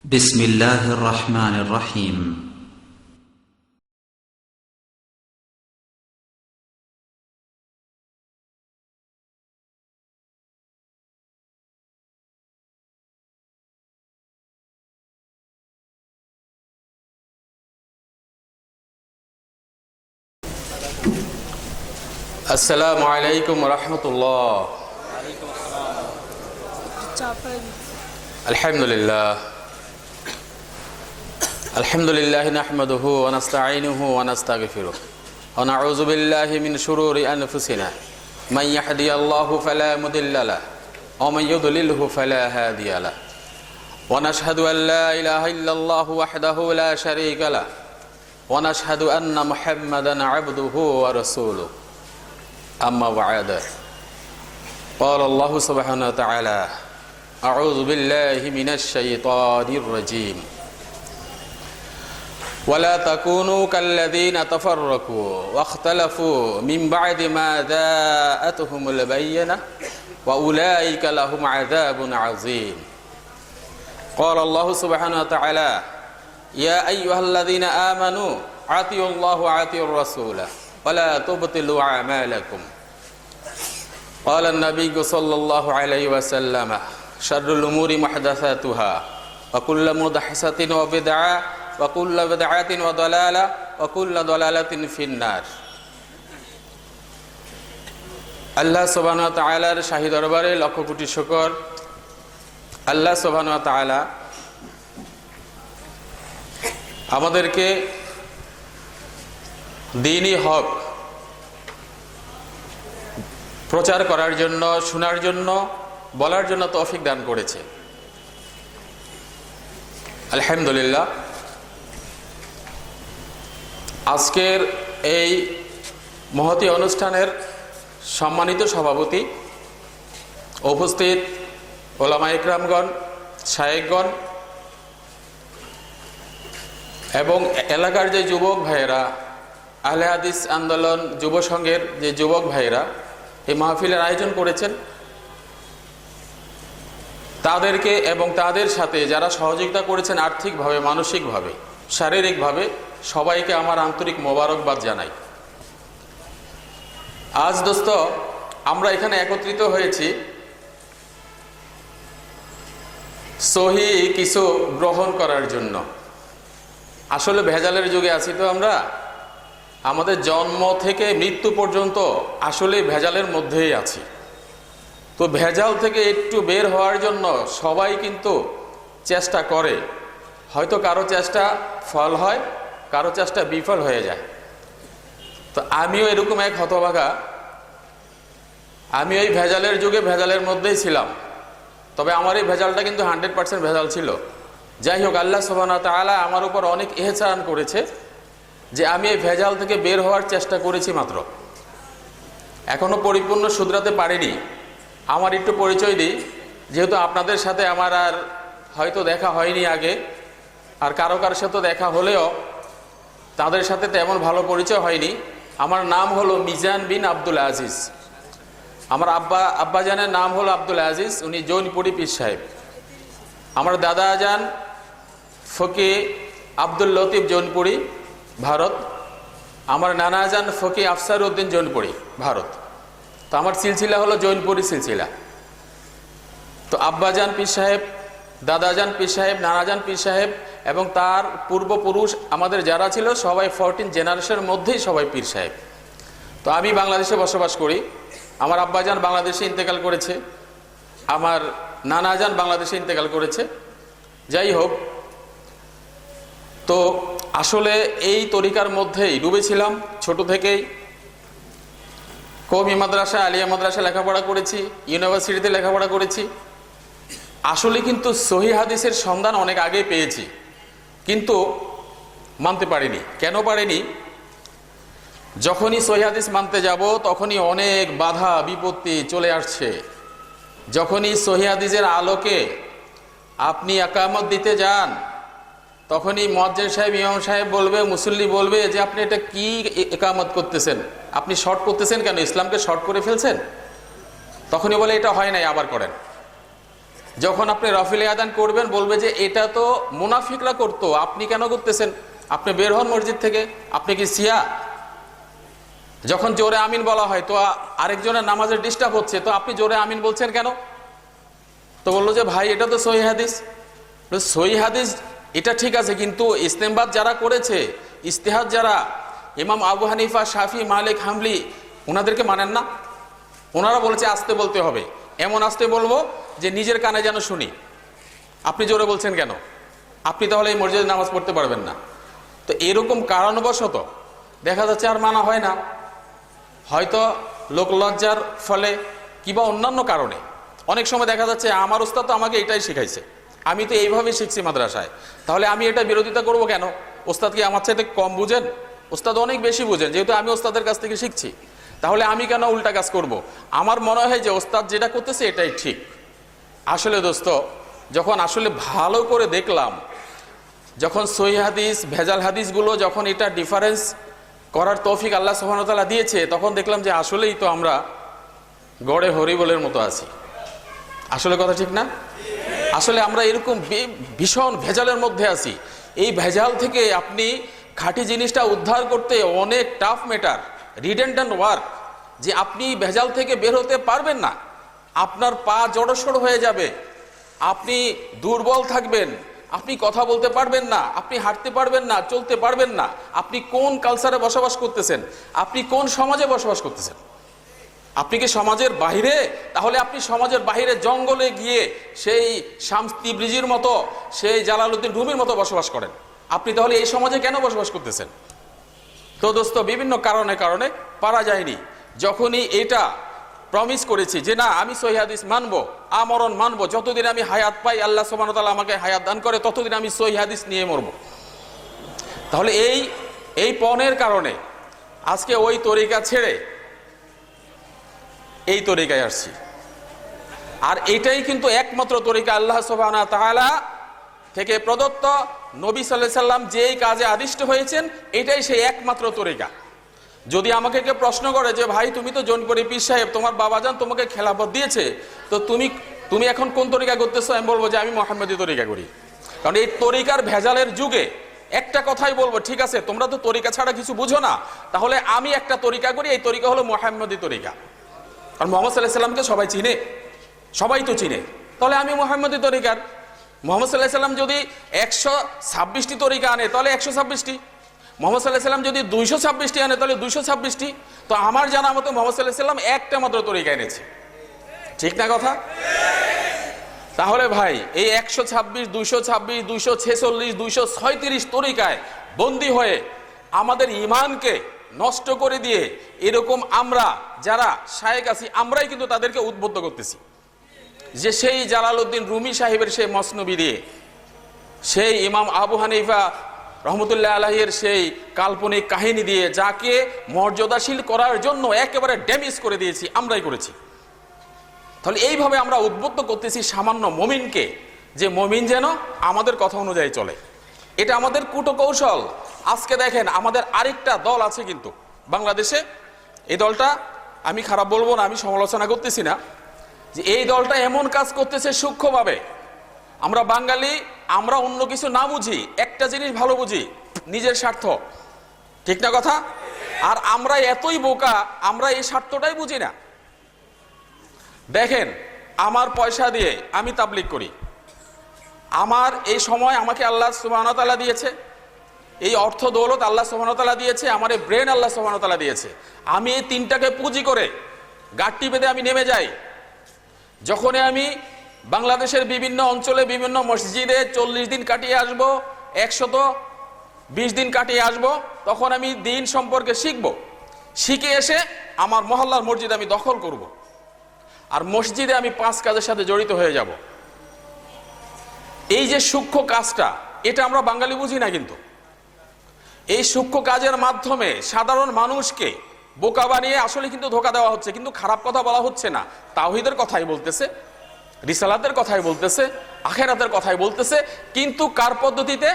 بسم الله الرحمن الرحيم. আসসালামু আলাইকুম রহমতুল্লাহ। আলহামদুলিল্লাহ আলহামদুলিল্লাহ নাহমাদুহু ওয়া নাস্তাঈনুহু ওয়া নাস্তাগফিরুহু ওয়া নাউযু বিল্লাহি মিন শুরুরি আনফুসিনা মান ইয়াহদিয়াল্লাহু ফালা মুদিল্লা লাহু ওয়া মান ইউদ্লিলহু ফালা হাদিয়া লাহু ওয়া নাশহাদু আন লা ইলাহা ইল্লাল্লাহু ওয়াহদাহু লা শারীকা লাহু ওয়া নাশহাদু আন্না মুহাম্মাদান আবদুহু ওয়া রাসূলুহু أما بعد قال الله سبحانه وتعالى أعوذ بالله من الشيطان الرجيم ولا تكونوا كالذين تفرقوا واختلفوا من بعد ما جاءتهم البينة وأولئك لهم عذاب عظيم قال الله سبحانه وتعالى يا أيها الذين آمنوا أطيعوا الله وأطيعوا الرسول ولا تبطلوا أعمالكم قال النبي صلى الله عليه وسلم شر الأمور محدثاتها وكل محدثة وبدعة وكل بدعة وضلالة وكل ضلالة في النار আল্লাহ সুবহানাহু ওয়া তাআলার শাহী দরবারে লক্ষ কোটি শুকর। আল্লাহ সুবহানাহু ওয়া তাআলা আমাদেরকে দ্বীনি হক প্রচার করার জন্য, শোনার জন্য, বলার জন্য তৌফিক দান করেছে। আলহামদুলিল্লাহ। আজকের এই মহতী অনুষ্ঠানের সম্মানিত সভাপতি, উপস্থিত ওলামা ইকরামগণ, শায়েখগণ এবং এলাকার যে যুবক ভাইয়েরা, আহলে হাদিস আন্দোলন যুব সংঘের যে যুবক ভাইয়েরা এই মাহফিলের আয়োজন করেছেন, তাদেরকে এবং তাদের সাথে যারা সহযোগিতা করেছেন আর্থিকভাবে, মানসিকভাবে, শারীরিকভাবে, সবাইকে আমার আন্তরিক মোবারকবাদ জানাই। আজ দোস্ত আমরা এখানে একত্রিত হয়েছি সহি কিছু গ্রহণ করার জন্য। আসলে ভেজালের যুগে আছি তো আমরা, আমাদের জন্ম থেকে মৃত্যু পর্যন্ত আসলে ভেজালের মধ্যেই আছি। তো ভেজাল থেকে একটু বের হওয়ার জন্য সবাই কিন্তু চেষ্টা করে। হয়তো কারো চেষ্টা ফল হয়, কারো চেষ্টা বিফল হয়ে যায়। তো আমিও এরকম এক হতভাগা, আমি ওই ভেজালের যুগে ভেজালের মধ্যেই ছিলাম। তবে আমার এই ভেজালটা কিন্তু 100% ভেজাল ছিল। যাই হোক, আল্লাহ সুবহানাহু ওয়া তাআলা আমার উপর অনেক ইহসান করেছে যে আমি এই ভেজাল থেকে বের হওয়ার চেষ্টা করেছি মাত্র, এখনো পরিপূর্ণ শুধরাতে পারিনি। আমার একটু পরিচয় দিই, যেহেতু আপনাদের সাথে আমার আর হয়তো দেখা হয়নি আগে, আর কারো কারোর সাথে দেখা হলেও তাদের সাথে তেমন ভালো পরিচয় হয়নি। আমার নাম হলো মিজান বিন আব্দুল আজিজ। আমার আব্বাজানের নাম হলো আব্দুল আজিজ, উনি জৈনপুরি পীর সাহেব। আমার দাদা যান ফকি আব্দুল লতিফ জৈনপুরি, ভারত। আমার নানা যান ফকি আফসার উদ্দিন জৈনপুরি, ভারত। তো আমার সিলসিলা হলো জৈনপুরি সিলসিলা। তো আব্বাজান পীর সাহেব, দাদাজান পীর সাহেব, নানাজান পীর সাহেব এবং তার পূর্বপুরুষ আমাদের যারা ছিল সবাই 14 জেনারেশনের মধ্যেই সবাই পীর সাহেব। তো আমি বাংলাদেশে বসবাস করি। আমার আব্বাজান বাংলাদেশে ইন্তেকাল করেছে, আমার নানাজান বাংলাদেশে ইন্তেকাল করেছে। যাই হোক, তো আসলে এই তরিকার মধ্যেই ডুবেছিলাম ছোট থেকেই। কওমি মাদ্রাসা, আলিয়া মাদ্রাসা লেখাপড়া করেছি, ইউনিভার্সিটিতে লেখাপড়া করেছি। আসলে কিন্তু সহি হাদিসের সন্ধান অনেক আগে পেয়েছি, কিন্তু মানতে পারিনি। কেন পারিনি? যখনই সহি হাদিস মানতে যাব তখনই অনেক বাধা বিপত্তি চলে আসছে। যখনই সহি হাদিসের আলোকে আপনি একামত দিতে যান, তখনই মুয়াজ্জিন সাহেব, ইমাম সাহেব বলবে, মুসল্লি বলবে যে আপনি এটা কি একামত করতেছেন, আপনি শর্ট করতেছেন কেন, ইসলামকে শর্ট করে ফেলছেন। তখনই বলে এটা হয় নাই, আবার করেন। যখন আপনি রাফিল আদান করবেন বলবে যে এটা তো মুনাফিকরা করতো, আপনি কেন করতেছেন? আপনি বের হন মসজিদ থেকে, আপনি কি শিয়া? যখন জোরে আমিন বলা হয় তো আরেকজনের নামাজের ডিস্টার্ব হচ্ছে, তো আপনি জোরে আমিন বলছেন কেন? তো বললো যে ভাই এটা তো সহিহ হাদিস। সহিহ হাদিস এটা ঠিক আছে, কিন্তু ইস্তেমবাদ যারা করেছে, ইস্তেহাদ যারা, ইমাম আবু হানিফা, শাফি, মালিক, হামলি, ওনাদেরকে মানেন না? ওনারা বলেছে আস্তে বলতে হবে, এমন আস্তে বলবো যে নিজের কানে যেন শুনি। আপনি জোরে বলছেন কেন? আপনি তাহলে এই মসজিদে নামাজ পড়তে পারবেন না। তো এরকম কারণবশত দেখা যাচ্ছে আর মানা হয় না, হয়তো লোকলজ্জার ফলে কিংবা অন্যান্য কারণে। অনেক সময় দেখা যাচ্ছে আমার উস্তাদ তো আমাকে এটাই শিখাইছে, আমি তো এইভাবেই শিখছি মাদ্রাসায়, তাহলে আমি এটা বিরোধিতা করব কেন? ওস্তাদ কি আমার চাইতে কম বুঝেন? ওস্তাদ অনেক বেশি বুঝেন, যেহেতু আমি ওস্তাদের কাছ থেকে শিখছি, তাহলে আমি কেন উল্টা কাজ করব? আমার মনে হয় যে ওস্তাদ যেটা করতেছে এটাই ঠিক। আসলে দোস্ত, যখন আসলে ভালো করে দেখলাম, যখন সহিহ হাদিস ভেজাল হাদিসগুলো যখন এটা ডিফারেন্স করার তৌফিক আল্লাহ সুবহানাহু ওয়া তাআলা দিয়েছে, তখন দেখলাম যে আসলেই তো আমরা গড়ে হরিবলের মতো আছি। আসলে কথা ঠিক না? আসলে আমরা এরকম ভীষণ ভেজালের মধ্যে আছি। এই ভেজাল থেকে আপনি খাঁটি জিনিসটা উদ্ধার করতে অনেক টাফ ম্যাটার, রিডেন্ডেন্ট ওয়ার্ক, যে আপনি ভেজাল থেকে বের হতে পারবেন না। আপনার পা জড়সড় হয়ে যাবে, আপনি দুর্বল থাকবেন, আপনি কথা বলতে পারবেন না, আপনি হাঁটতে পারবেন না, চলতে পারবেন না। আপনি কোন কালচারে বসবাস করতেছেন? আপনি কোন সমাজে বসবাস করতেছেন? আপনি কি সমাজের বাহিরে? তাহলে আপনি সমাজের বাহিরে জঙ্গলে গিয়ে সেই শামস তিবরিজির মতো, সেই জালালউদ্দিন রুমির মতো বসবাস করেন। আপনি তাহলে এই সমাজে কেন বসবাস করতেছেন? তো দোস্ত, বিভিন্ন কারণে পারা যায়নি। যখনই এটা প্রমিস করেছি যে না আমি সহিহ হাদিস মানবো, আমরণ মানবো, যতদিন আমি হায়াত পাই, আল্লাহ সুবহানাহু ওয়া তাআলা আমাকে হায়াত দান করে, ততদিন আমি সহিহ হাদিস নিয়ে মরবো। তাহলে এই পণের কারণে আজকে ওই তরিকা ছেড়ে এই তরিকায় আসছি। আর এটাই কিন্তু একমাত্র তরিকা আল্লাহ সুবহানাহু ওয়া তাআলা থেকে প্রদত্ত। নবী সাল্লাল্লাহু আলাইহি সাল্লাম যেই কাজে আদিষ্ট হয়েছেন, এটাই সেই একমাত্র তরিকা। যদি আমাকে কেউ প্রশ্ন করে যে ভাই তুমি তো জৌনপুরি পীর সাহেব, তোমার বাবাজান তোমাকে খেলাফত দিয়েছে, তো তুমি এখন কোন তরিকা করতেছো? আমি বলবো যে আমি মুহাম্মদী তরিকা করি। কারণ এই তরিকার ভেজালের যুগে একটা কথাই বলবো, ঠিক আছে তোমরা তো তরিকা ছাড়া কিছু বুঝো না, তাহলে আমি একটা তরিকা করি, এই তরিকা হলো মুহাম্মদী তরিকা। কারণ মুহাম্মদ সাল্লাল্লাহু আলাইহি সাল্লামকে সবাই চিনে, সবাই তো চিনে, তাহলে আমি মুহাম্মদী তরিকার। মুহাম্মদ সাল্লাল্লাহু আলাইহি সাল্লাম যদি 126টি তরিকা আনে তাহলে 126টি, মুহাম্মদ সাল্লাল্লাহু আলাইহি সাল্লাম যদি 226টি আনে তাহলে 226টি। তো আমার জানা মতো মুহাম্মদ সাল্লাল্লাহু আলাইহি সাল্লাম একটা মাত্র তরিকা এনেছে, ঠিক না কথা? তাহলে ভাই এই 126, 226, 246, 236 তরিকায় বন্দী হয়ে আমাদের ঈমানকে নষ্ট করে দিয়ে এরকম আমরা যারা শায়েখ আছি, আমরাই কিন্তু তাদেরকে উদ্বুদ্ধ করতেছি যে সেই জালালউদ্দিন রুমি সাহেবের সেই মসনবী দিয়ে, সেই ইমাম আবু হানিফা রহমতুল্লাহ আলাইহির সেই কাল্পনিক কাহিনী দিয়ে যাকে মর্যাদাশীল করার জন্য একেবারে ড্যামেজ করে দিয়েছি, আমরাই করেছি। তাহলে এইভাবে আমরা উদ্বুদ্ধ করতেছি সামান্য মুমিনকে, যে মুমিন যেন আমাদের কথা অনুযায়ী চলে। এটা আমাদের কূটকৌশল। আজকে দেখেন আমাদের আরেকটা দল আছে কিন্তু বাংলাদেশে, এই দলটা আমি খারাপ বলবো না, আমি সমালোচনা করতেছি না, যে এই দলটা এমন কাজ করতেছে সূক্ষ্মভাবে। আমরা বাঙালি, আমরা অন্য কিছু না বুঝি, একটা জিনিস ভালো বুঝি, নিজের স্বার্থ, ঠিক না কথা? আর আমরা এতই বোকা, আমরা এই স্বার্থটাই বুঝি না। দেখেন আমার পয়সা দিয়ে আমি তাবলীগ করি, আমার এই সময় আমাকে আল্লাহ সুবহানাহু ওয়া তাআলা দিয়েছে, এই অর্থ দৌলত আল্লাহ সুবহানাহু ওয়া তাআলা দিয়েছে, আমার এই ব্রেন আল্লাহ সুবহানাহু ওয়া তাআলা দিয়েছে। আমি এই তিনটাকে পুঁজি করে গাঁটটি বেঁধে আমি নেমে যাই। যখনই আমি বাংলাদেশের বিভিন্ন অঞ্চলে বিভিন্ন মসজিদে 40 দিন কাটিয়ে আসব, 120 দিন কাটিয়ে আসব, তখন আমি দিন সম্পর্কে শিখব। শিখে এসে আমার মহল্লার মসজিদ আমি দখল করব, আর মসজিদে আমি 5 কাজের সাথে জড়িত হয়ে যাব। এই যে সূক্ষ্ম কাজটা, এটা আমরা বাঙালি বুঝি না, কিন্তু এই সূক্ষ্ম কাজের মাধ্যমে সাধারণ মানুষকে বোকা বানিয়ে আসলে কিন্তু ধোঁকা দেওয়া হচ্ছে। কিন্তু খারাপ কথা বলা হচ্ছে না, তাওহীদের কথাই বলতেছে, রিসালাতের কথাই বলতেছে, আখিরাতের কথাই বলতেছে, কিন্তু কার পদ্ধতিতে?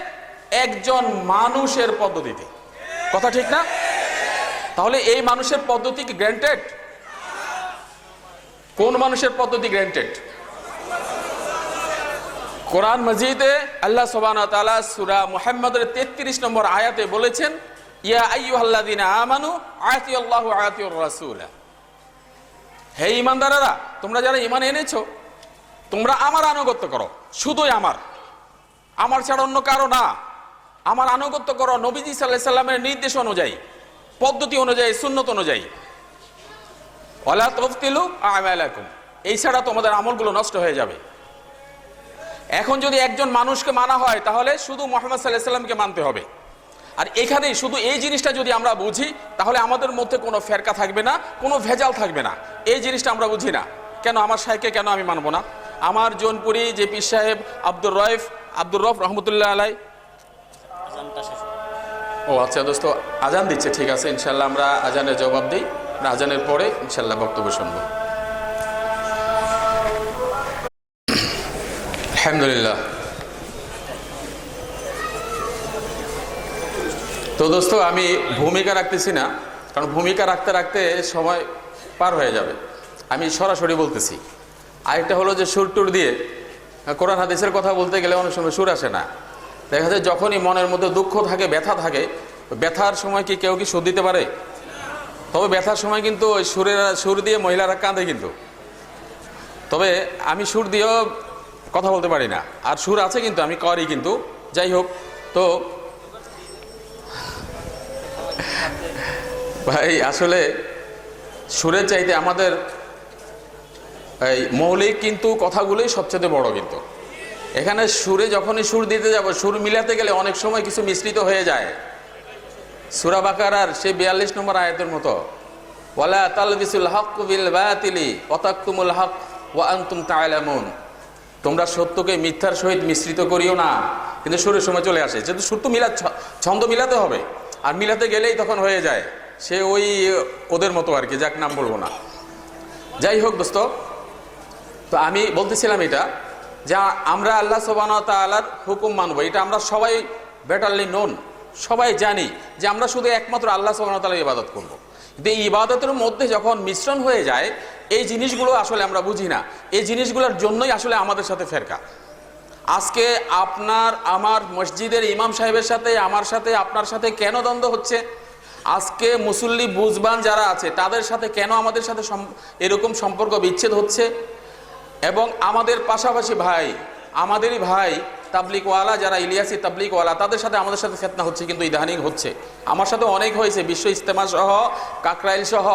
একজন মানুষের পদ্ধতিতে। কথা ঠিক না? তাহলে এই মানুষের পদ্ধতি কি গ্র্যান্টেড? কোন মানুষের পদ্ধতি গ্র্যান্টেড? কোরআন মাজিদে আল্লাহ সুবহানাহু ওয়া তাআলা সূরা মুহাম্মদের 33 নম্বর আয়াতে বলেছেন, ইয়া আইয়ুহাল্লাযীনা আমানু আতিউল্লাহ ওয়া আতিউর রাসূল। হে ঈমানদারেরা, তোমরা যারা ঈমান এনেছো, তোমরা আমার আনুগত্য করো, শুধুই আমার ছাড়া অন্য কারো না। আমার আনুগত্য করো নবীজি সাল্লাল্লাহু আলাইহি সাল্লামের নির্দেশ অনুযায়ী, পদ্ধতি অনুযায়ী, সুন্নত অনুযায়ী। ওয়ালা তুফতিলু আমালাকুম, এই ছাড়া তোমাদের আমলগুলো নষ্ট হয়ে যাবে। এখন যদি একজন মানুষকে মানা হয়, তাহলে শুধু মুহাম্মদ সাল্লাল্লাহু আলাইহি সাল্লামকে মানতে হবে। আর এখানেই শুধু এই জিনিসটা যদি আমরা বুঝি, তাহলে আমাদের মধ্যে কোনো ফেরকা থাকবে না, কোনো ভেজাল থাকবে না। এই জিনিসটা আমরা বুঝি না, কেন আমার শাইখকে কেন আমি মানবো না? আমার জোনপুরি যে পীর সাহেব আব্দুর রউফ রহমতুল্লাহ আলাই, ও আচ্ছা দোস্ত, আজান দিচ্ছে, ঠিক আছে, ইনশাল্লাহ আমরা আজানের জবাব দিই, আজানের পরে ইনশাল্লাহ বক্তব্য শুনবো। আলহামদুলিল্লাহ। তো দোস্ত, আমি ভূমিকা রাখতেছি না, কারণ ভূমিকা রাখতে রাখতে সময় পার হয়ে যাবে। আমি সরাসরি বলতেছি। আরেকটা হলো যে সুর টুর দিয়ে কোরআন হাদিসের কথা বলতে গেলে অনেক সময় সুর আসে না। দেখা যায় যখনই মনের মধ্যে দুঃখ থাকে, ব্যথা থাকে, ব্যথার সময় কি কেউ কি সুর দিতে পারে? তবে ব্যথার সময় কিন্তু ওই সুর দিয়ে মহিলারা কাঁদে কিন্তু। তবে আমি সুর দিয়েও কথা বলতে পারি না, আর সুর আছে কিন্তু আমি করি কিন্তু। যাই হোক, তো ভাই আসলে সুরের চাইতে আমাদের এই মৌলিক কিন্তু কথাগুলোই সবচেয়ে বড়। কিন্তু এখানে সুরে যখনই সুর দিতে যাব, সুর মিলাতে গেলে অনেক সময় কিছু মিশ্রিত হয়ে যায়। সূরা বাকারার সেই 42 নম্বর আয়াতের মতো, ওয়ালা তালবিসুল হক বিল বাতিলি ওয়া তাকতুমুল হক ওয়া আনতুম তা'লামুন, তোমরা সত্যকে মিথ্যার সহিত মিশ্রিত করিও না। কিন্তু সুরের সময় চলে আসে, যেহেতু সুর তো ছন্দ মিলাতে হবে, আর মিলাতে গেলেই তখন হয়ে যায় সে ওই ওদের মতো আর কি, যাক নাম বলবো না। যাই হোক দোস্ত, তো আমি বলতেছিলাম এটা যে আমরা আল্লাহ সুবহানাহু ওয়া তাআলার হুকুম মানবো, এটা আমরা সবাই বেটারলি নোন, সবাই জানি যে আমরা শুধু একমাত্র আল্লাহ সুবহানাহু ওয়া তাআলার ইবাদত করব। কিন্তু এই ইবাদতের মধ্যে যখন মিশ্রণ হয়ে যায়, এই জিনিসগুলো আসলে আমরা বুঝি না। এই জিনিসগুলোর জন্যই আসলে আমাদের সাথে ফেরকা। আজকে আপনার আমার মসজিদের ইমাম সাহেবের সাথে, আমার সাথে, আপনার সাথে কেন দ্বন্দ্ব হচ্ছে? আজকে মুসল্লি বুজবান যারা আছে তাদের সাথে কেন আমাদের সাথে এরকম সম্পর্ক বিচ্ছেদ হচ্ছে? এবং আমাদের পাশাপাশি ভাই, আমাদেরই ভাই তাবলিগওয়ালা যারা, ইলিয়াসি তাবলিগওয়ালা, তাদের সাথে আমাদের সাথে ফিতনা হচ্ছে, কিন্তু ইদানিং হচ্ছে। আমার সাথে অনেক হয়েছে, বিশ্ব ইজতেমা সহ, কাকরাইল সহ,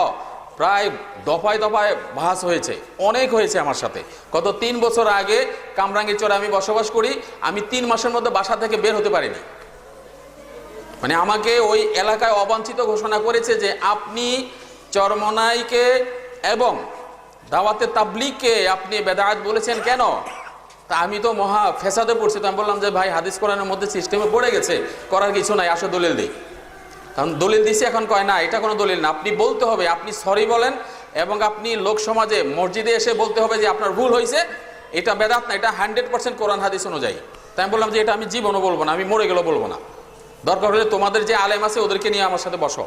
প্রায় দফায় দফায় ভাস হয়েছে, অনেক হয়েছে আমার সাথে। গত 3 বছর আগে কামরাঙ্গীরচরে আমি বসবাস করি, আমি 3 মাসের মধ্যে বাসা থেকে বের হতে পারিনি। মানে আমাকে ওই এলাকায় অবাঞ্ছিত ঘোষণা করেছে যে আপনি চরমনাইকে এবং দাওয়াতে তাবলিগকে আপনি বেদাত বলেছেন কেন? তা আমি তো মহা ফেসাদে পড়ছি। তো আমি বললাম যে ভাই, হাদিস কোরআনের মধ্যে সিস্টেমে পড়ে গেছে, করার কিছু নাই, আসো দলিল দিই। কারণ দলিল দিছি, এখন কয় না এটা কোনো দলিল না, আপনি বলতে হবে, আপনি সরি বলেন, এবং আপনি লোক সমাজে মসজিদে এসে বলতে হবে যে আপনার ভুল হয়েছে, এটা বেদাত না, এটা 100% কোরআন হাদিস অনুযায়ী। তাই আমি বললাম যে এটা আমি জীবনও বলবো না, আমি মরে গেলেও বলবো না, দরকার হলে তোমাদের যে আলেম আছে ওদেরকে নিয়ে আমার সাথে বসো।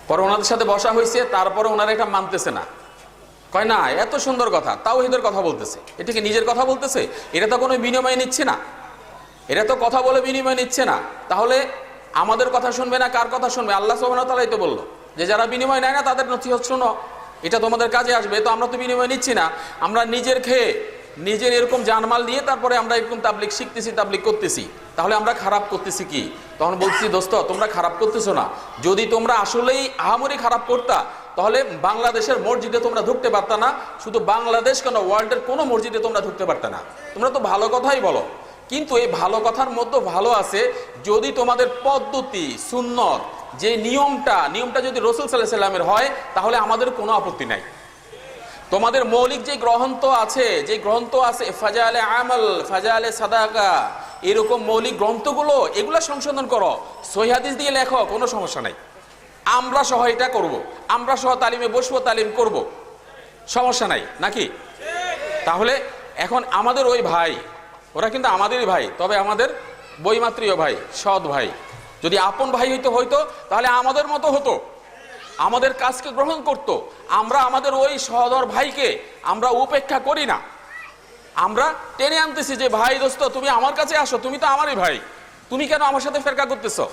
পরে ওনাদের সাথে বসা হয়েছে, তারপরে ওনারা এটা মানতেছে না, কয় না এত সুন্দর কথা, তাওহীদের কথা বলতেছে, এটা কি নিজের কথা বলতেছে? এটা তো কোনো বিনিময় নিচ্ছে না, এটা তো কথা বলে বিনিময় নিচ্ছে না। তাহলে আমাদের কথা শুনবে না, কার কথা শুনবে? আল্লাহ সুবহানাহু ওয়া তাআলাই তো বললো যে যারা বিনিময় নেয় না তাদের নসিহত শোনো, এটা তোমাদের কাজে আসবে। তো আমরা তো বিনিময় নিচ্ছি না, আমরা নিজের খেয়ে নিজের এরকম জানমাল দিয়ে তারপরে আমরা এরকম তাবলিগ শিখতেছি, তাবলিগ করতেছি। তাহলে আমরা খারাপ করতেছি কি? তখন বলছি, দোস্ত তোমরা খারাপ করতেছো না, যদি তোমরা আসলেই আহামরি খারাপ করতা তাহলে বাংলাদেশের মসজিদে তোমরা ঢুকতে পারতা না। শুধু বাংলাদেশ কেন, ওয়ার্ল্ডের কোনো মসজিদে তোমরা ঢুকতে পারতা না। তোমরা তো ভালো কথাই বলো, কিন্তু এই ভালো কথার মধ্যে ভালো আছে যদি তোমাদের পদ্ধতি, সুন্নত, যে নিয়মটা যদি রাসূল সাল্লাল্লাহু আলাইহি ওয়াসাল্লামের হয়, তাহলে আমাদের কোনো আপত্তি নাই। তোমাদের মৌলিক যে গ্রন্থ আছে ফাজালে আমল, ফাজালে সাদাকা, এরকম মৌলিক গ্রন্থগুলো এগুলা সংশোধন করো, সহিহ হাদিস দিয়ে লেখো, কোনো সমস্যা নাই। আমরা সহ এটা করব, আমরা সহ তালিমে বসবো, তালিম করব, সমস্যা নাই নাকি? তাহলে এখন আমাদের ওই ভাই, ওরা কিন্তু আমাদেরই ভাই, তবে আমাদের বৈমাত্রীয় ভাই, সৎ ভাই। যদি আপন ভাই হইতো তাহলে আমাদের মতো হতো, আমাদের কাজকে গ্রহণ করত। আমরা আমাদের ওই সহোদর ভাইকে আমরা উপেক্ষা করি না, আমরা টেনে আনতেছি যে ভাই দোস্ত তুমি আমার কাছে আসো, তুমি তো আমারই ভাই, তুমি কেন আমার সাথে ফেরকা করতেছো?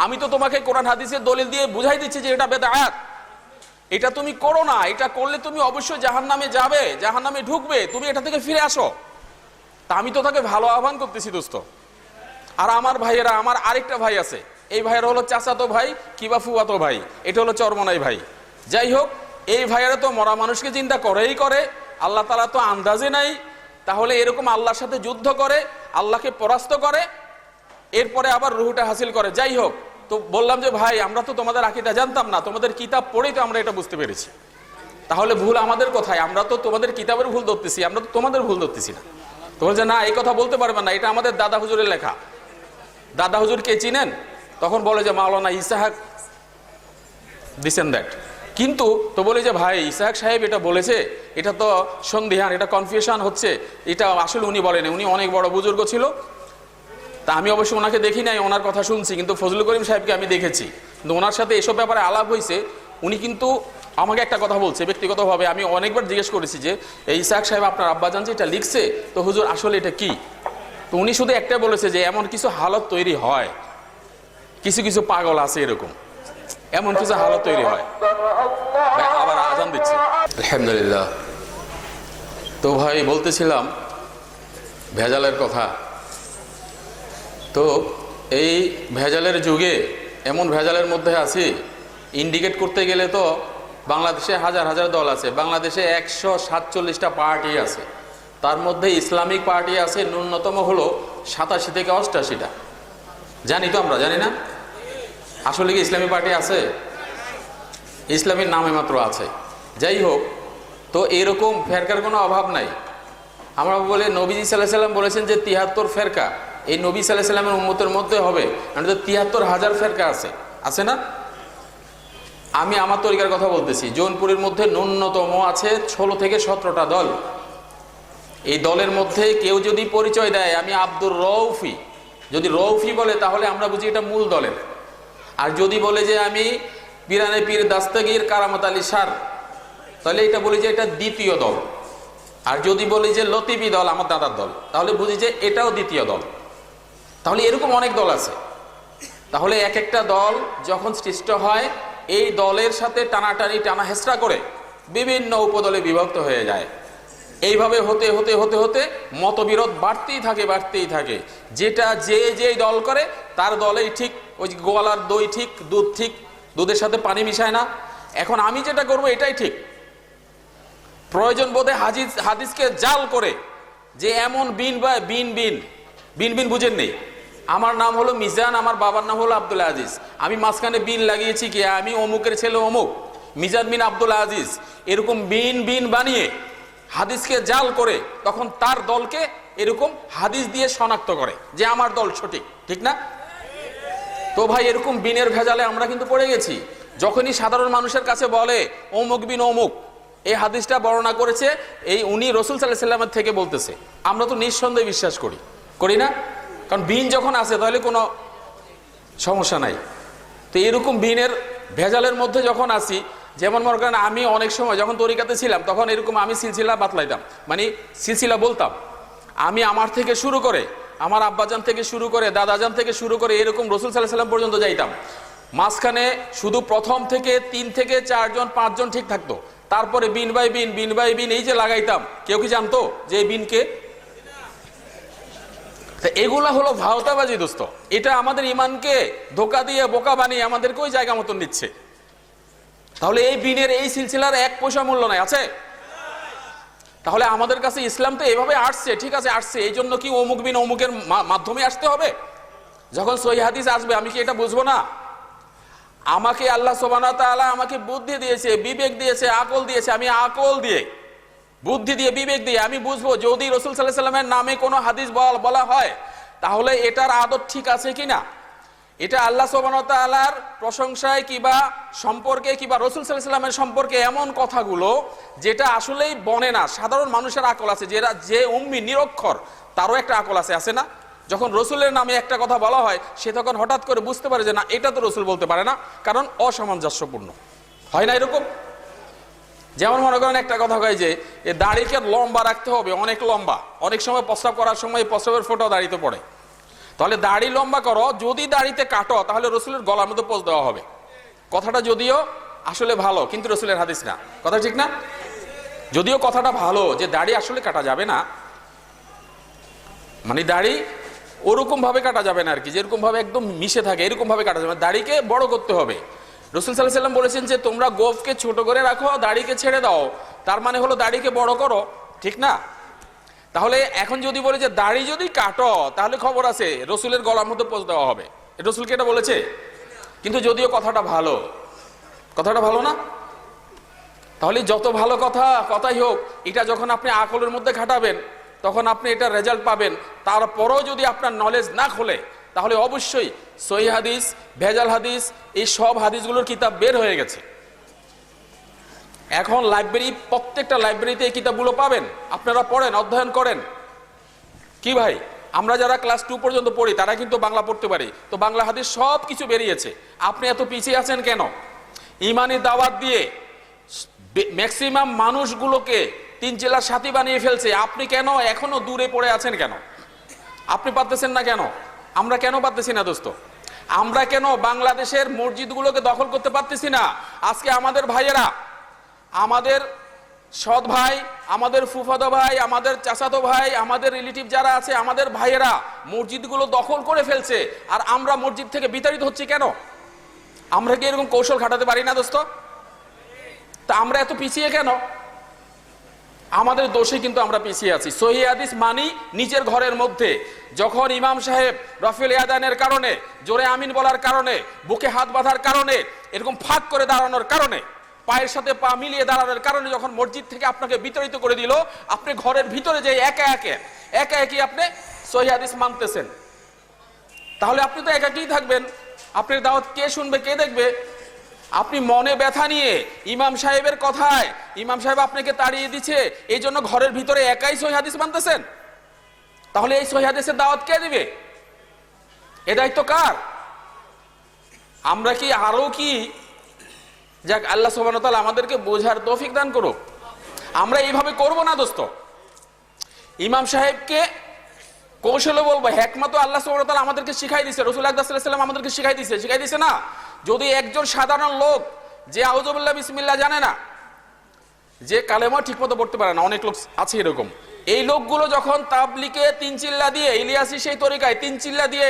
আমি তো তোমাকে কোরআন হাদিসের দলিল দিয়ে বুঝাই দিচ্ছি যে এটা বেদাত, এটা তুমি করো না, এটা করলে তুমি অবশ্যই জাহান্নামে যাবে, জাহান্নামে ঢুকবে, তুমি এটা থেকে ফিরে আসো। তা আমি তো তাকে ভালো আহ্বান করতেছি দোস্ত। আর আমার ভাইয়েরা, আমার আরেকটা ভাই আছে, এই ভাইয়েরা হলো চাচাতো ভাই কিবা ফুয়াতো ভাই, এটা হলো চরমনাই ভাই। যাই হোক, এই ভাইয়েরা তো মরা মানুষকে চিন্তা করেই করে, আল্লাহ তাআলা তো আন্দাজে নাই। তাহলে এরকম আল্লাহর সাথে যুদ্ধ করে, আল্লাহকে পরাস্ত করে, এরপরে আবার রুহুটা হাসিল করে। যাই হোক, তো বললাম যে ভাই আমরা তো তোমাদের আকীদা জানতাম না, তোমাদের কিতাব পড়েই তো আমরা এটা বুঝতে পেরেছি। তাহলে ভুল আমাদের কোথায়? আমরা তো তোমাদের কিতাবের ভুল ধরতেছি, আমরা তো তোমাদের ভুল ধরতেছি না। তো বলছে না, এই কথা বলতে পারবেন না, এটা আমাদের দাদা হুজুরের লেখা। দাদা হুজুর কে চিনেন? তখন বলে যে মাওলানা ইসহাক দিস এন্ড দ্যাট। কিন্তু তো বলে যে ভাই ইসহাক সাহেব এটা বলেছে, এটা তো সন্দিহান, এটা কনফিউশন হচ্ছে, এটা আসলে উনি বলেন, উনি অনেক বড় বুজুর্গ ছিল। তা আমি অবশ্য ওনাকে দেখি নাই, ওনার কথা শুনছি, কিন্তু ফজলুল করিম সাহেবকে আমি দেখেছি। কিন্তু ওনার সাথে এসব ব্যাপারে আলাপ হয়েছে। উনি কিন্তু আমাকে একটা কথা বলছে ব্যক্তিগতভাবে, আমি অনেকবার জিজ্ঞেস করেছি যে এই ইসহাক সাহেব আপনার আব্বাজান যে এটা লিখছে, তো হুজুর আসলে এটা কি? তো উনি শুধু একটা বলেছে যে এমন কিছু হালত তৈরি হয়, কিছু কিছু পাগল আছে এরকম, এমন কিছু হালত তৈরি হয়। ভাই আবার আজান দিচ্ছে, আলহামদুলিল্লাহ। তো ভাই বলতেছিলাম ভেজালের কথা। তো এই ভেজালের যুগে এমন ভেজালের মধ্যে আছি, ইন্ডিকেট করতে গেলে তো বাংলাদেশে হাজার হাজার দল আছে, বাংলাদেশে 147টা পার্টি আছে, তার মধ্যে ইসলামিক পার্টি আছে ন্যূনতম হলো 87 থেকে 88টা। জানি তো আমরা, জানি না? আসলে কি ইসলামী পার্টি আছে? ইসলামের নামে মাত্র আছে। যাই হোক, তো এরকম ফেরকার কোনো অভাব নাই। আমরা বলে নবীজি সাল্লাল্লাহু আলাইহি সাল্লাম বলেছেন যে 73 ফেরকা এই নবী সাল্লাল্লাহু আলাইহি সাল্লামের উম্মতের মধ্যে হবে, মানে 73,000 ফেরকা আছে, আছে না? আমি আমার তরিকার কথা বলতেছি, জৌনপুরের মধ্যে ন্যূনতম আছে 16 থেকে 17টা দল। এই দলের মধ্যে কেউ যদি পরিচয় দেয় আমি আব্দুর রৌফি, যদি রৌফি বলে তাহলে আমরা বুঝি এটা মূল দলের। আর যদি বলে যে আমি পিরানে পীর দাস্তাগীর কারামত আলী সার, তাহলে এটা বলি যে এটা দ্বিতীয় দল। আর যদি বলি যে লতিফি দল আমার দাদার দল, তাহলে বুঝি যে এটাও দ্বিতীয় দল। তাহলে এরকম অনেক দল আছে। তাহলে এক একটা দল যখন সৃষ্ট হয়, এই দলের সাথে টানাটানি টানা হেঁচড়া করে বিভিন্ন উপদলে বিভক্ত হয়ে যায়। এইভাবে হতে হতে হতে হতে মতবিরোধ বাড়তেই থাকে, বাড়তেই থাকে। যেটা যে দল করে তার দলেই ঠিক, ওই গোয়ালার দই ঠিক, দুধ ঠিক, দুধের সাথে পানি মিশায় না। এখন আমি যেটা করব এটাই ঠিক, প্রয়োজন বোধে হাদিসকে জাল করে যে এমন বিন বা বিন বিন বিন বিন বুঝেন নেই, আমার নাম হলো মিজান, আমার বাবার নাম হলো আব্দুল আজিজ, আমি মাঝখানে বিন লাগিয়েছি কি আমি অমুকের ছেলে অমুক, মিজান বিন আব্দুল আজিজ, এরকম বিন বিন বানিয়ে হাদিসকে জাল করে তখন তার দলকে এরকম হাদিস দিয়ে শনাক্ত করে যে আমার দল সঠিক, ঠিক না? তো ভাই এরকম বিনের ভেজালে আমরা কিন্তু পড়ে গেছি। যখনই সাধারণ মানুষের কাছে বলে অমুক বিন অমুক এই হাদিসটা বর্ণনা করেছে, এই উনি রাসূল সাল্লাল্লাহু আলাইহি সাল্লামের থেকে বলতেছে, আমরা তো নিঃসন্দেহে বিশ্বাস করি, করি না? কারণ বিন যখন আছে তাহলে কোনো সমস্যা নাই। তো এরকম বিনের ভেজালের মধ্যে যখন আসি, যেমন মনে করেন আমি অনেক সময় যখন তরিকাতে ছিলাম তখন এরকম আমি সিলসিলা বাতলাইতাম, মানে সিলসিলা বলতাম। আমি আমার থেকে শুরু করে, আমার আব্বাজান থেকে শুরু করে, দাদাজান থেকে শুরু করে এরকম রাসূল সাল্লাল্লাহু আলাইহি সাল্লাম পর্যন্ত যাইতাম। মাঝখানে শুধু প্রথম থেকে 3 থেকে 4 জন 5 জন ঠিক থাকতো, তারপরে বিন বাই বিন বিন বাই বিন এই যে লাগাইতাম, কেউ কি জানতো যে এই বিনকে? এগুলা হলো ভাওতাবাজি দোস্ত। এটা আমাদের ইমানকে ধোকা দিয়ে বোকা বানিয়ে আমাদেরকে ওই জায়গা মতন নিচ্ছে। তাহলে এই বিনের এই সিলসিলার 1 পয়সা মূল্য নাই, আছে? তাহলে আমাদের কাছে ইসলাম তো এভাবে আসছে, ঠিক আছে আসছে, এই জন্য কি অমুক বিন অমুকের মাধ্যমে আসতে হবে? যখন সহিহ হাদিস আসবে আমি কি এটা বুঝবো না? আমাকে আল্লাহ সুবহানাহু ওয়া তাআলা আমাকে বুদ্ধি দিয়েছে, বিবেক দিয়েছে, আকল দিয়েছে, আমি আকল দিয়ে, বুদ্ধি দিয়ে, বিবেক দিয়ে আমি বুঝবো যদি রাসূল সাল্লাল্লাহু আলাইহি সাল্লামের নামে কোনো হাদিস বলা হয় তাহলে এটার আদত ঠিক আছে কিনা, এটা আল্লাহ সুবহানাহু ওয়া তাআলার প্রশংসায় কিবা সম্পর্কে কিবা রাসূল সাল্লাল্লাহু আলাইহি সাল্লামের সম্পর্কে এমন কথাগুলো যেটা আসলেই বনে না। সাধারণ মানুষের আকল আছে, যে উম্মি নিরক্ষর তারও একটা আকল আছে, আছে না? যখন রসুলের নামে একটা কথা বলা হয় সে তখন হঠাৎ করে বুঝতে পারে যে না এটা তো রসুল বলতে পারে না, কারণ অসামঞ্জস্যপূর্ণ, হয় না এরকম? যেমন মনে করেন একটা কথা কয় যে এ দাড়িকে লম্বা রাখতে হবে, অনেক লম্বা, অনেক সময় প্রস্রাব করার সময় প্রস্রাবের ফোঁটাও দাড়িতে পড়ে, তাহলে দাড়ি লম্বা করো, যদি দাড়িতে কাটো তাহলে রসুলের গলার মধ্যে পোঁছ দেওয়া হবে। কথাটা যদিও আসলে ভালো, কিন্তু রসুলের হাদিস না, কথা ঠিক না? যদিও কথাটা ভালো যে দাড়ি আসলে কাটা যাবে না, মানে দাড়ি ওরকম ভাবে কাটা যাবে না আর কি, যেরকম ভাবে একদম মিশে থাকে এরকম ভাবে কাটা যাবে, দাড়িকে বড় করতে হবে। রসুল সাল্লাল্লাহু আলাইহি ওয়াসাল্লাম বলেছেন যে তোমরা গোফকে ছোট করে রাখো, দাড়িকে ছেড়ে দাও, তার মানে হলো দাড়িকে বড় করো, ঠিক না? তাহলে এখন যদি বলে যে দাড়ি যদি কাটো তাহলে খবর আছে রসুলের গলার মধ্যে পোঁছ দেওয়া হবে, রসুলকে এটা বলেছে? কিন্তু যদিও কথাটা ভালো, কথাটা ভালো না? তাহলে যত ভালো কথাই হোক, এটা যখন আপনি আকলের মধ্যে খাটাবেন তখন আপনি এটা রেজাল্ট পাবেন। তারপরেও যদি আপনার নলেজ না খোলে তাহলে অবশ্যই সহিহ হাদিস, ভেজাল হাদিস, এই সব হাদিসগুলোর কিতাব বের হয়ে গেছে। এখন লাইব্রেরি, প্রত্যেকটা লাইব্রেরিতে এই কিতাবগুলো পাবেন, আপনারা পড়েন, অধ্যয়ন করেন। কি ভাই, আমরা যারা ক্লাস 2 পর্যন্ত পড়ি তারা কিন্তু বাংলা পড়তে পারি, তো বাংলা হাদিস সব কিছু বেরিয়েছে। আপনি এত পিছিয়ে আছেন কেন? ইমানি দাওয়াত দিয়ে ম্যাক্সিমাম মানুষগুলোকে 3 জেলার সাথী বানিয়ে ফেলছে, আপনি কেন এখনো দূরে পড়ে আছেন? কেন আপনি পারতেছেন না? কেন আমরা কেন পারতেছি না দোস্ত? আমরা কেন বাংলাদেশের মসজিদগুলোকে দখল করতে পারতেছি না? আজকে আমাদের ভাইয়েরা, আমাদের সৎ ভাই, আমাদের ফুফাতো ভাই, আমাদের চাচাতো ভাই, আমাদের রিলেটিভ যারা আছে, আমাদের ভাইয়েরা মসজিদগুলো দখল করে ফেলছে, আর আমরা মসজিদ থেকে বিতাড়িত হচ্ছি কেন? আমরা কি এরকম কৌশল খাটাতে পারি না দোস্ত? তা আমরা এত পিছিয়ে কেন? আমাদের দোষে কিন্তু আমরা পিছিয়ে আছি। সহিহ হাদিস মানি নিজের ঘরের মধ্যে, যখন ইমাম সাহেব রফিউল আযানের কারণে, জোরে আমিন বলার কারণে, বুকে হাত বাঁধার কারণে, এরকম ফাঁক করে দাঁড়ানোর কারণে, পায়ের সাথে পা মিলিয়ে দাঁড়ানোর কারণে যখন মসজিদ থেকে আপনাকে বিতাড়িত করে দিল, আপনি ঘরের ভিতরে যে একা একা আপনি সহিহ হাদিস মানতেছেন, তাহলে আপনি তো একাকিই থাকবেন। আপনার দাওয়াত কে শুনবে, কে দেখবে? আপনি মনে ব্যথা নিয়ে ইমাম সাহেবের কথায়, ইমাম সাহেব আপনাকে তাড়িয়ে দিচ্ছে, এই জন্য ঘরের ভিতরে একাই সহিহ হাদিস মানতেছেন, তাহলে এই সহিহ হাদিসের দাওয়াত কে দিবে? এ দায়িত্ব কার? আমরা কি আরো কি, যাক আল্লাহ সুবহানাহু ওয়া তাআলা আমাদেরকে বোঝার তৌফিক দান করুক, আমরা এইভাবে করব না দোস্ত। ইমাম সাহেবকে কৌশলে বলবো, হিকমত আল্লাহ সুবহানাহু ওয়া তাআলা আমাদেরকে শিখাই দিয়েছে, রাসূল সাল্লাল্লাহু আলাইহি ওয়াসাল্লাম আমাদেরকে শিখাই দিয়েছে না? যদি একজন সাধারণ লোক যে আউযুবিল্লাহ বিসমিল্লাহ জানে না, যে কালেমা ঠিকমতো পড়তে পারে না, অনেক লোক আছে এরকম, এই লোকগুলো যখন তাবলিগে 3 চিল্লা দিয়ে, ইলিয়াসি সেই তরিকায় 3 চিল্লা দিয়ে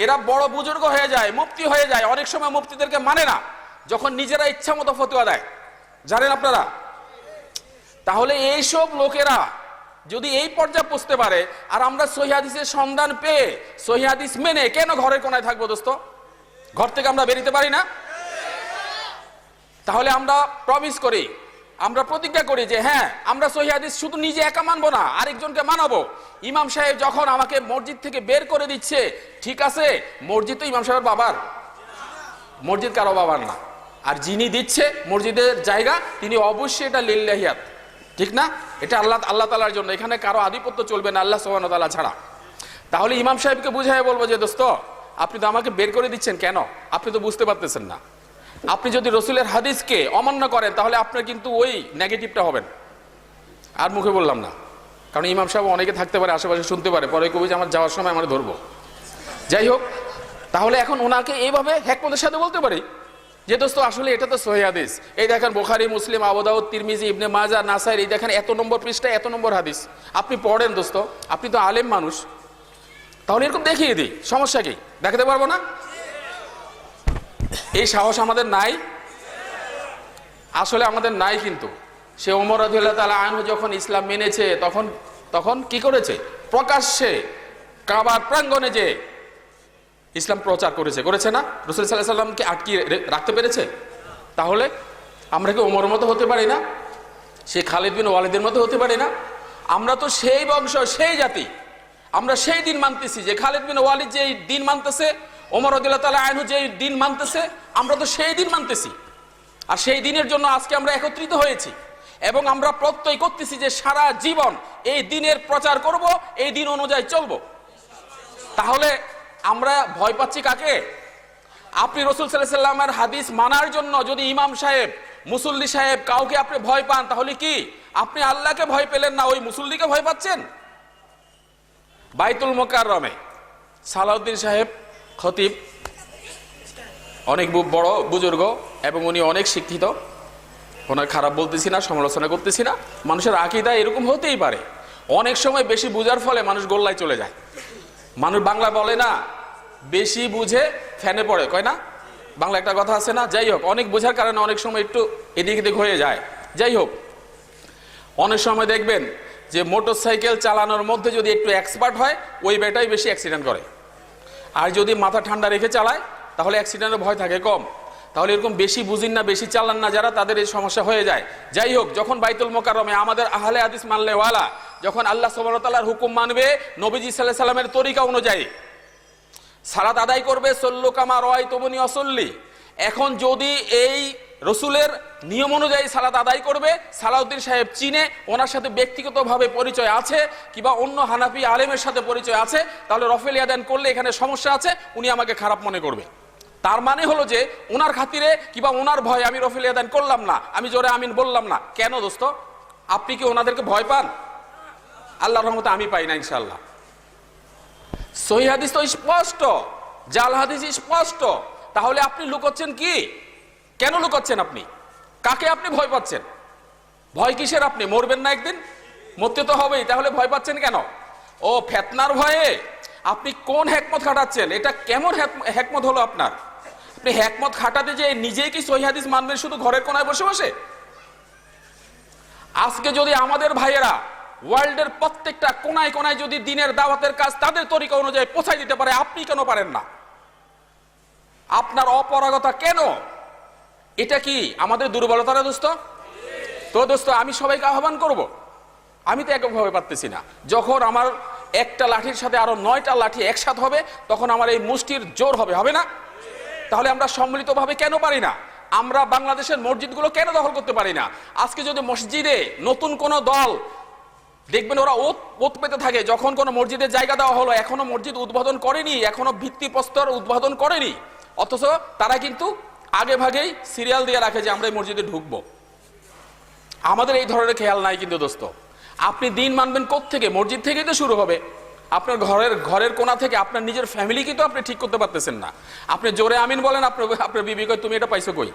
এরা বড় বুজুর্গ হয়ে যায়, মুফতি হয়ে যায়, অনেক সময় মুফতিদেরকে মানে না, যখন নিজেরা ইচ্ছা মতো ফতোয়া দেয়, জানেন আপনারা? তাহলে এইসব লোকেরা যদি এই পর্যায়ে পৌঁছতে পারে, আর আমরা সহিহ হাদিসের সন্ধান পেয়ে সহিহ হাদিস মেনে কেন ঘরের কোনায় থাকবো দোস্ত? ঘর থেকে আমরা বেরিতে পারি না? তাহলে আমরা প্রমিস করি, আমরা প্রতিজ্ঞা করি যে হ্যাঁ, আমরা সহিহ হাদিস শুধু নিজে একা মানবো না, আরেকজনকে মানাবো। ইমাম সাহেব যখন আমাকে মসজিদ থেকে বের করে দিচ্ছে, ঠিক আছে, মসজিদ তো ইমাম সাহেবের বাবার, মসজিদ কারো বাবার না, আর যিনি দিচ্ছে মসজিদের জায়গা তিনি অবশ্যই এটা লিল্লাহিয়াত, ঠিক না? এটা আল্লাহ তাআলার জন্য, এখানে কারো আধিপত্য চলবে না আল্লাহ সুবহানাহু ওয়া তাআলা ছাড়া। তাহলে ইমাম সাহেবকে বুঝাই বলবো যে দোস্ত, আপনি তো আমাকে বের করে দিচ্ছেন কেন? আপনি তো বুঝতে পারতেছেন না। আপনি যদি রসুলের হাদিসকে অমান্য করেন তাহলে আপনার কিন্তু ওই নেগেটিভটা হবেন। আর মুখে বললাম না, কারণ ইমাম সাহেব অনেকে থাকতে পারে আশেপাশে, শুনতে পারে, পরে কবি যে আমার যাওয়ার সময় আমার ধরবো। যাই হোক, তাহলে এখন ওনাকে এইভাবে হিকমতের সাথে বলতে পারি যে দোস্ত আসলে এটা তো সহিহ হাদিস, এই দেখেন বুখারী, মুসলিম, আবু দাউদ, তিরমিজি, ইবনে মাজাহ, নাসাই, এই দেখেন এত নম্বর পৃষ্ঠা, এত নম্বর হাদিস, আপনি পড়েন দোস্ত, আপনি তো আলেম মানুষ, তাহলে এরকম দেখিয়ে দিই, সমস্যা কি? দেখাতে পারবো না? এই সাহস আমাদের নাই, আসলে আমাদের নাই। কিন্তু সে ওমর রাদিয়াল্লাহু তাআলা আনহু যখন ইসলাম মেনেছে তখন কি করেছে? প্রকাশ্যে কাবার প্রাঙ্গণে যে ইসলাম প্রচার করেছে না? রাসূল সাল্লাল্লাহু আলাইহি ওয়াসাল্লামকে আটকিয়ে রাখতে পেরেছে? তাহলে আমরা কি ওমরের মতো হতে পারি না? সে খালিদ বিন ওয়ালিদের মতো হতে পারি না? আমরা তো সেই বংশ, সেই জাতি, আমরা সেই দিন মানতেছি যে খালিদ বিন ওয়ালিদ যে দিন মানতেছে, ওমর রাদিয়াল্লাহু তাআলা আনহু যে দিন মানতেছে, আমরা তো সেই দিন মানতেছি। আর সেই দিনের জন্য আজকে আমরা একত্রিত হয়েছি এবং আমরা প্রত্যয় করতেছি যে সারা জীবন এই দিনের প্রচার করব, এই দিন অনুযায়ী চলব। তাহলে আমরা ভয় পাচ্ছি কাকে? আপনি রাসূল সাল্লাল্লাহু আলাইহি ওয়াসাল্লামের হাদিস মানার জন্য যদি ইমাম সাহেব মুসল্লি সাহেব কাউকে আপনি ভয় পান, তাহলে কি আপনি আল্লাহকে ভয় পেলেন না, ওই মুসল্লিকে ভয় পাচ্ছেন? বাইতুল মোকাররমে সালাউদ্দিন সাহেব খতিব, অনেক বড় বুজুর্গ এবং উনি অনেক শিক্ষিত, ওনার খারাপ বলতেছি না, সমালোচনা করতেছি না। মানুষের আকীদা এরকম হতেই পারে, অনেক সময় বেশি বুঝার ফলে মানুষ গোল্লায় চলে যায়। মানুষ বাংলা বলে না, বেশি বুঝে ফ্যানে পড়ে, কয় না বাংলা একটা কথা আছে না? যাই হোক, অনেক বোঝার কারণে অনেক সময় একটু এদিক এদিক হয়ে যায়। যাই হোক, অনেক সময় দেখবেন যে মোটর সাইকেল চালানোর মধ্যে যদি একটু এক্সপার্ট হয়, ওই বেটাই বেশি অ্যাক্সিডেন্ট করে। আর যদি মাথা ঠান্ডা রেখে চালায়, তাহলে অ্যাক্সিডেন্টের ভয় থাকে কম। তাহলে এরকম বেশি বুঝিন না, বেশি চালান না যারা, তাদের এই সমস্যা হয়ে যায়। যাই হোক, যখন বাইতুল মোকাররমে আমাদের আহলে হাদিস মানলেওয়ালা যখন আল্লাহ সুবহানাহু ওয়া তাআলার হুকুম মানবে, নবীজি সাল্লাল্লাহু আলাইহি সাল্লামের তরিকা অনুযায়ী সালাত আদায় করবে, সল্লু কামা রাআইতুমুনি উসাল্লি। এখন যদি এই রসুলের নিয়ম অনুযায়ী সালাত আদায় করবে, সালাউদ্দিন সাহেব চিনে, ওনার সাথে ব্যক্তিগতভাবে পরিচয় আছে, কিংবা অন্য হানাফি আলেমের সাথে পরিচয় আছে, তাহলে রফেল ইয়াদান করলে এখানে সমস্যা আছে, উনি আমাকে খারাপ মনে করবে। তার মানে হলো যে ওনার খাতিরে কিংবা ওনার ভয়ে আমি রফেল ইয়াদান করলাম না, আমি জোরে আমিন বললাম না। কেন দোস্ত, আপনি কি ওনাদেরকে ভয় পান? আল্লাহর রহমতে আমি পাই না ইনশাআল্লাহ। সহিহ হাদিস তো স্পষ্ট, জাল হাদিস স্পষ্ট। তাহলে আপনি লুকোচ্ছেন কি? কেন লুকোচ্ছেন আপনি? কাকে আপনি ভয় পাচ্ছেন? ভয় কিসের? আপনি মরবেন না একদিন, মরতে তো হবেই, তাহলে ভয় পাচ্ছেন কেন? ও ফিতনার ভয়ে? আপনি কোন হিকমত খাটাচ্ছেন? এটা কেমন হিকমত হলো আপনার? আপনি হিকমত খাটাতে যে নিজেই কি সহিহ হাদিস মানবেন শুধু ঘরের কোনায় বসে বসে? আজকে যদি আমাদের ভাইয়েরা ওয়ার্ল্ডের প্রত্যেকটা কোনায় কোনায় যদি দিনের দাওয়াতের কাজ তাদের তরিকা অনুযায়ী পৌঁছায় দিতে পারে, আপনি কেন পারেন না? আপনার অপারগতা কেন? এটা কি আমাদের দুর্বলতা না দোস্ত? তো দোস্ত, আমি সবাইকে আহ্বান করব, আমি তো এককভাবে পারতেছি না। যখন আমার একটা লাঠির সাথে আরো 9টা লাঠি একসাথে হবে, তখন আমার এই মুষ্টির জোর হবে, হবে না? তাহলে আমরা সম্মিলিতভাবে কেন পারি না? আমরা বাংলাদেশের মসজিদগুলো কেন দখল করতে পারি না? আজকে যদি মসজিদে নতুন কোন দল দেখবেন, ওরা ওত পেতে থাকে, যখন কোনো মসজিদের জায়গা দেওয়া হলো, এখনো মসজিদ উদ্বোধন করেনি, এখনো ভিত্তিপ্রস্তর উদ্বোধন করেনি, অথচ তারা কিন্তু আগে ভাগেই সিরিয়াল দিয়ে রাখে যে আমরা এই মসজিদে ঢুকবো। আমাদের এই ধরনের খেয়াল নাই কিন্তু দোস্ত। আপনি দিন মানবেন কোত্থেকে? মসজিদ থেকেই তো শুরু হবে। আপনার ঘরের কোণা থেকে আপনার নিজের ফ্যামিলিকে তো আপনি ঠিক করতে পারতেছেন না। আপনি জোরে আমিন বলেন, আপনার বিবি কই তুমি এটা পাইছো কই?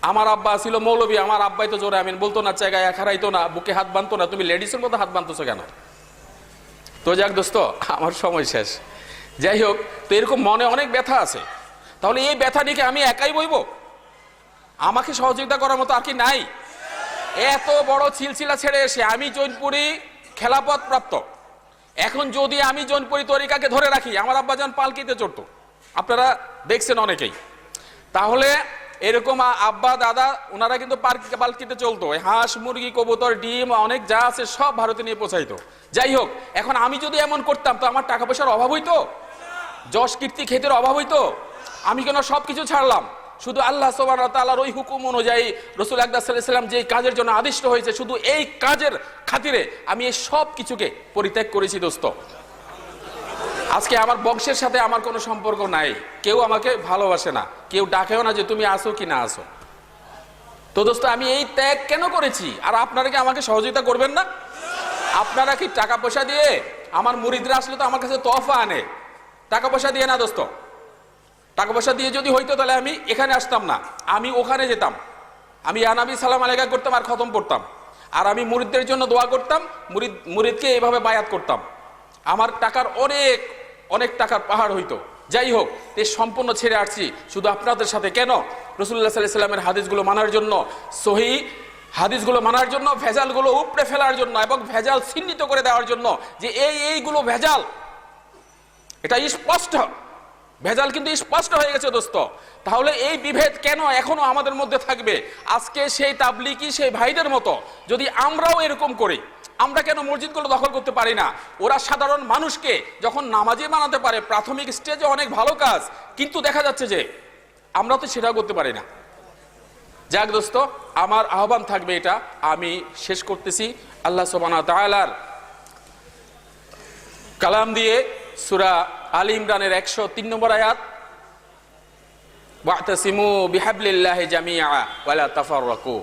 আমার আব্বা ছিল মৌলবী, আমার আব্বাই তো জোরে আমিন বলতো না, জায়গায় এক হারাইতো না, বুকে হাত বাঁধতো না, তুমি লেডিসের মতো হাত বাঁধতেছো কেন? তো যাক দোস্ত, আমার সময় শেষ। যাই হোক, তো এরকম মনে অনেক ব্যথা আছে। তাহলে এই ব্যথা নিয়ে আমি একাই বইব? আমাকে সহযোগিতা করার মতো আর কি নাই? এত বড় সিলসিলা ছেড়ে এসে আমি জৈনপুরি খেলাপথ প্রাপ্ত, এখন যদি আমি জৈনপুরি তরিকাকে ধরে রাখি, আমার আব্বাজান পালকিতে চড়তো, আপনারা দেখছেন অনেকেই। তাহলে এরকম আব্বা দাদা ওনারা কিন্তু পালকিতে চলতো, হাঁস মুরগি কবুতর ডিম অনেক যা আছে সব ভারতে নিয়ে পৌঁছাইতো। যাই হোক, এখন আমি যদি এমন করতাম, তো আমার টাকা পয়সার অভাব হইতো, যশ কীর্তি খ্যাতির অভাব হইতো? আমি কেন সবকিছু ছাড়লাম? শুধু আল্লাহ সুবহানাহু ওয়া তাআলার ওই হুকুম অনুযায়ী রাসূল আকরাম সাল্লাল্লাহু আলাইহি ওয়াসাল্লাম যে কাজের জন্য আদিষ্ট হয়েছে, শুধু এই কাজের খাতিরে আমি এই সব কিছুকে পরিত্যাগ করেছি দোস্ত। আজকে আমার বংশের সাথে আমার কোনো সম্পর্ক নাই, কেউ আমাকে ভালোবাসে না, কেউ ডাকেও না যে তুমি আসো কি না আসো। তো দোস্ত, আমি এই ত্যাগ কেন করেছি? আর আপনারা কি আমাকে সহযোগিতা করবেন না? আপনারা কি টাকা পয়সা দিয়ে? আমার মুরিদরা আসলে তো আমার কাছে তোহফা আনে, টাকা পয়সা দিয়ে না দোস্ত। টাকা পয়সা দিয়ে যদি হইতো তাহলে আমি এখানে আসতাম না, আমি ওখানে যেতাম, আমি ইয়া নবী সালাম আলাইকা করতাম আর খতম পড়তাম, আর আমি মুরিদদের জন্য দোয়া করতাম, মুরিদকে এইভাবে বায়াত করতাম। আমার টাকার অনেক অনেক টাকার পাহাড় হইতো। যাই হোক, এই সম্পূর্ণ ছেড়ে আসছি শুধু আপনাদের সাথে। কেন? রাসূলুল্লাহ সাল্লাল্লাহু আলাইহি ওয়াসাল্লামের হাদিসগুলো মানার জন্য, সহিহ হাদিসগুলো মানার জন্য, ভেজালগুলো উপড়ে ফেলার জন্য এবং ভেজাল চিহ্নিত করে দেওয়ার জন্য যে এইগুলো ভেজাল। এটা স্পষ্ট, ভেজাল কিন্তু স্পষ্ট হয়ে গেছে দোস্ত। তাহলে এই বিভেদ কেন এখনো আমাদের মধ্যে থাকবে? আজকে সেই তাবলিগি সেই ভাইদের মতো যদি আমরাও এরকম করি, আমরা কেন মসজিদগুলো দখল করতে পারি না? ওরা সাধারণ মানুষকে যখন নামাজি বানাতে পারে, প্রাথমিক স্টেজে অনেক ভালো কাজ, কিন্তু দেখা যাচ্ছে যে আমরা তো সেটাও করতে পারি না। যাক দোস্ত, আমার আহ্বান থাকবে এটা, আমি শেষ করতেছি আল্লাহ সুবহানাহু ওয়া তাআলার কালাম দিয়ে। সূরা আলী ইমরানের 103 নম্বর আয়াত, ওয়াতাসিমু বিহাবলিল্লাহি জামিআ ওয়ালা তাফাররাকু।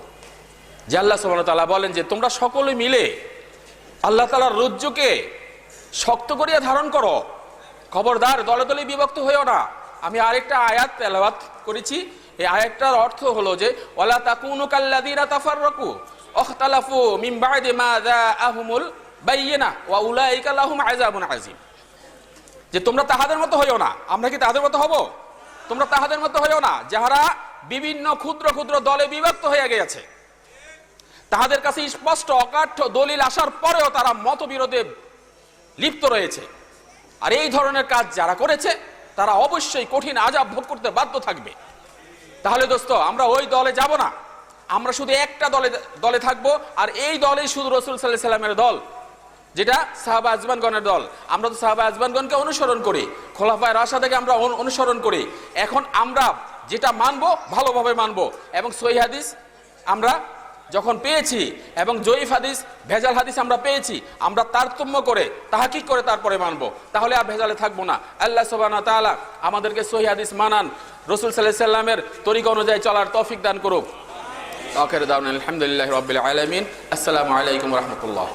যে আল্লাহ সুবহানাহু ওয়া তাআলা বলেন যে তোমরা সকলে মিলে আল্লাহ তাআলার রজ্জুকে শক্ত করিয়া ধারণ করো, খবরদার দলে দলে বিভক্ত হইও না। আমি আরেকটা আয়াত তেলাওয়াত করেছি, এই আয়াতটার অর্থ হলো যে ওয়ালা তাকুনু কাল্লাযীনা তাফাররাকু ওয়াখতালাফু মিন বা'দি মা যাআহুমুল বায়িনা ওয়া উলাইকা লাহুম আযাবুন আযীম। যে তোমরা তাহাদের মতো হইও না। আমরা কি তাহাদের মতো হব? তোমরা তাহাদের মতো হইও না যাহারা বিভিন্ন ক্ষুদ্র ক্ষুদ্র দলে বিভক্ত হয়ে গিয়েছে, তাহাদের কাছে স্পষ্ট অকাঠ্য দলিল আসার পরেও তারা মতবিরোধে লিপ্ত রয়েছে। আর এই ধরনের কাজ যারা করেছে তারা অবশ্যই কঠিন আযাব ভোগ করতে বাধ্য থাকবে। তাহলে দোস্ত, আমরা ওই দলে যাব না, আমরা শুধু একটা দলে থাকবো, আর এই দলেই শুধু রাসূল সাল্লাল্লাহু আলাইহি সাল্লামের দল, যেটা সাহাবা আজমানগণের দল। আমরা তো সাহাবা আজমানগণকে অনুসরণ করি, খোলাফায়ে রাশিদিনকে আমরা অনুসরণ করি। এখন আমরা যেটা মানবো ভালোভাবে মানবো, এবং সহিহ হাদিস আমরা যখন পেয়েছি এবং জয়ীফ হাদিস, ভেজাল হাদিস আমরা পেয়েছি, আমরা তারতম্য করে তাহকিক করে তারপরে মানবো, তাহলে আর ভেজালে থাকবো না। আল্লাহ সুবহানাহু ওয়া তাআলা আমাদেরকে সহিহ হাদিস মানান, রাসূল সাল্লাল্লাহু আলাইহি সাল্লামের তরিকা অনুযায়ী চলার তৌফিক দান করুক। আখির দাওয়ানা আলহামদুলিল্লাহি রাব্বিল আলামিন। আসসালামু আলাইকুম ওয়া রাহমাতুল্লাহ।